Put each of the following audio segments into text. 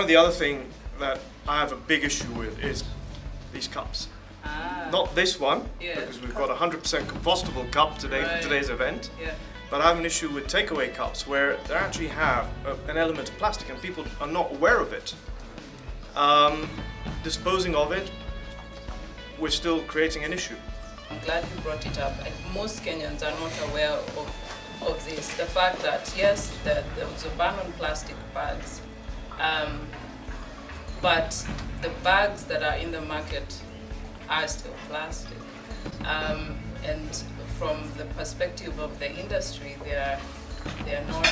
know, the other thing that I have a big issue with is these cups. Not this one, because we've got a 100% compostable cup today for today's event. But I have an issue with takeaway cups where they actually have an element of plastic and people are not aware of it. Disposing of it, we're still creating an issue. I'm glad you brought it up. Most Kenyans are not aware of this. The fact that, yes, there was a ban on plastic bags, but the bags that are in the market are still plastic. And from the perspective of the industry, they are not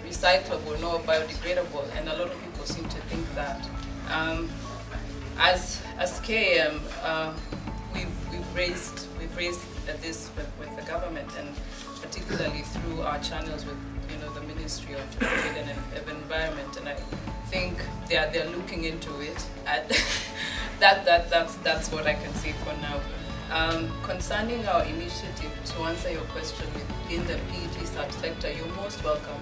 recyclable nor biodegradable, and a lot of people seem to think that. As KM, we've raised this with the government, and particularly through our channels with the Ministry of Trade and Environment, and I think they're looking into it. And that's what I can say for now. Concerning our initiative, to answer your question, within the PET subsector, you're most welcome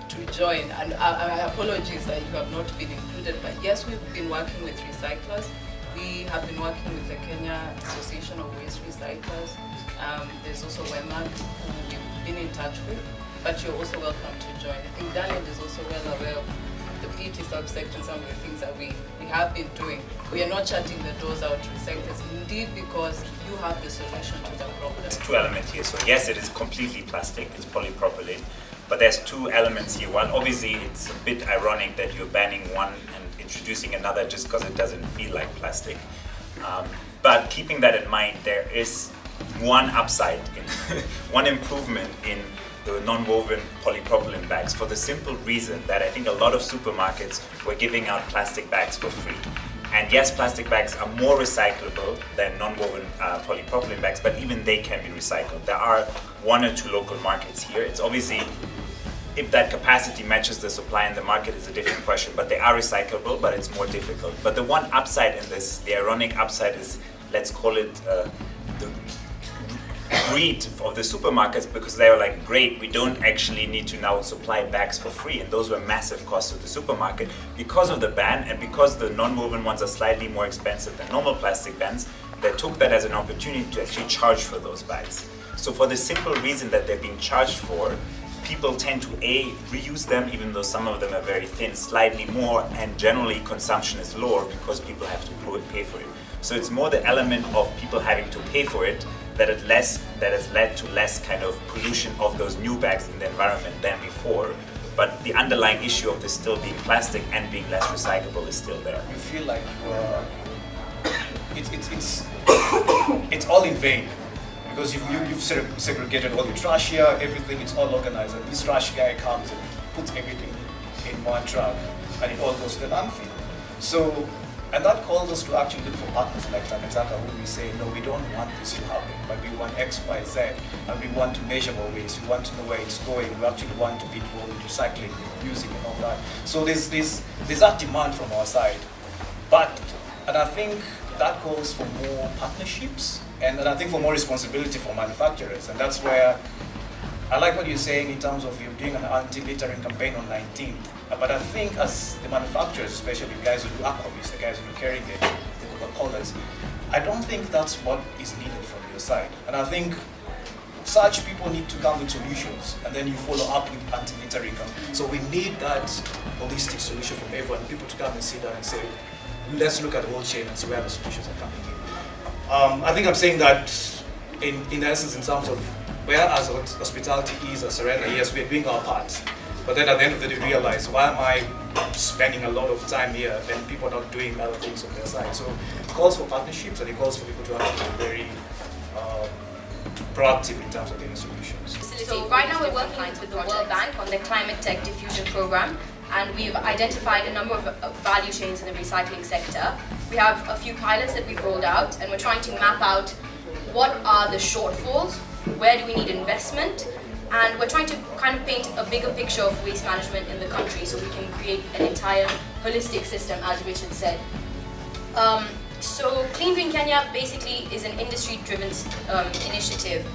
to join. And apologies that you have not been included, but yes, we've been working with recyclers. We have been working with the Kenya Association of Waste Recyclers. There's also WEMAG, who we've been in touch with, but you're also welcome to join. I think Daniel is also well aware of the PET subsector and some of the things that we have been doing. We are not shutting the doors out to recyclers, indeed, because you have the solution to the problem. There's two elements here. So yes, it is completely plastic, it's polypropylene, but there's two elements here. One, obviously, it's a bit ironic that you're banning one and introducing another just because it doesn't feel like plastic. But keeping that in mind, there is one upside, one improvement in the non-woven polypropylene bags, for the simple reason that I think a lot of supermarkets were giving out plastic bags for free. And yes, plastic bags are more recyclable than non-woven polypropylene bags, but even they can be recycled. There are one or two local markets here. It's obviously, if that capacity matches the supply in the market is a different question, but they are recyclable, but it's more difficult. But the one upside in this, the ironic upside is, let's call it the greed of the supermarkets, because they were like, great, we don't actually need to now supply bags for free, and those were massive costs to the supermarket. Because of the ban, and because the non-woven ones are slightly more expensive than normal plastic bags, they took that as an opportunity to actually charge for those bags. So for the simple reason that they're being charged for, people tend to reuse them, even though some of them are very thin, slightly more, and generally consumption is lower because people have to pay for it. So it's more the element of people having to pay for it that has led to less kind of pollution of those new bags in the environment than before. But the underlying issue of this still being plastic and being less recyclable is still there. You feel like it's all in vain, because you've segregated all the trash here, everything, it's all organized, and this trash guy comes and puts everything in one truck, and it all goes to the landfill. So, and that calls us to actually look for partners like Takataka, who we say, no, we don't want this to happen, but we want X, Y, Z, and we want to measure our waste, we want to know where it's going, we actually want to be involved in recycling, using and all that. So there's that demand from our side, and I think that calls for more partnerships, and I think for more responsibility for manufacturers, and that's where I like what you're saying in terms of you doing an anti-littering campaign on 19th. But I think as the manufacturers, especially the guys who do aquawaste, the guys who do carrying the Coca-Colas, I don't think that's what is needed from your side. And I think such people need to come with solutions, and then you follow up with anti-littering. So we need that holistic solution from everyone, people to come and sit down and say, let's look at the whole chain and see where the solutions are coming in. I think I'm saying that in essence in terms of whereas hospitality is a surrender, yes, we're doing our part. But then at the end of the day, you realize, why am I spending a lot of time here and people are not doing other things on their side? So it calls for partnerships, and it calls for people to actually be very proactive in terms of getting solutions. So right now we're working with the World Bank on their Climate Tech Diffusion Program, and we've identified a number of value chains in the recycling sector. We have a few pilots that we've rolled out, and we're trying to map out what are the shortfalls, where do we need investment, and we're trying to kind of paint a bigger picture of waste management in the country so we can create an entire holistic system, as Richard said. So Clean Green Kenya basically is an industry-driven initiative.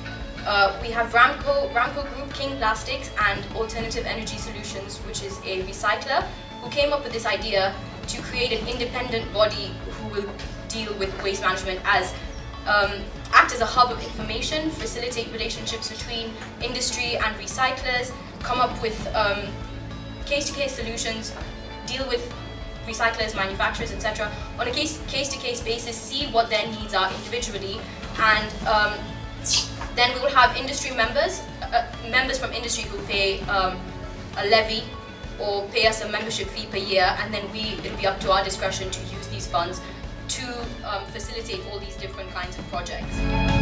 We have Ramco Group, King Plastics, and Alternative Energy Solutions, which is a recycler who came up with this idea to create an independent body who will deal with waste management as act as a hub of information, facilitate relationships between industry and recyclers, come up with case-to-case solutions, deal with recyclers, manufacturers, etc. on a case-to-case basis, see what their needs are individually, and then we will have industry members from industry who pay a levy or pay us a membership fee per year, and then it'll be up to our discretion to use these funds to facilitate all these different kinds of projects.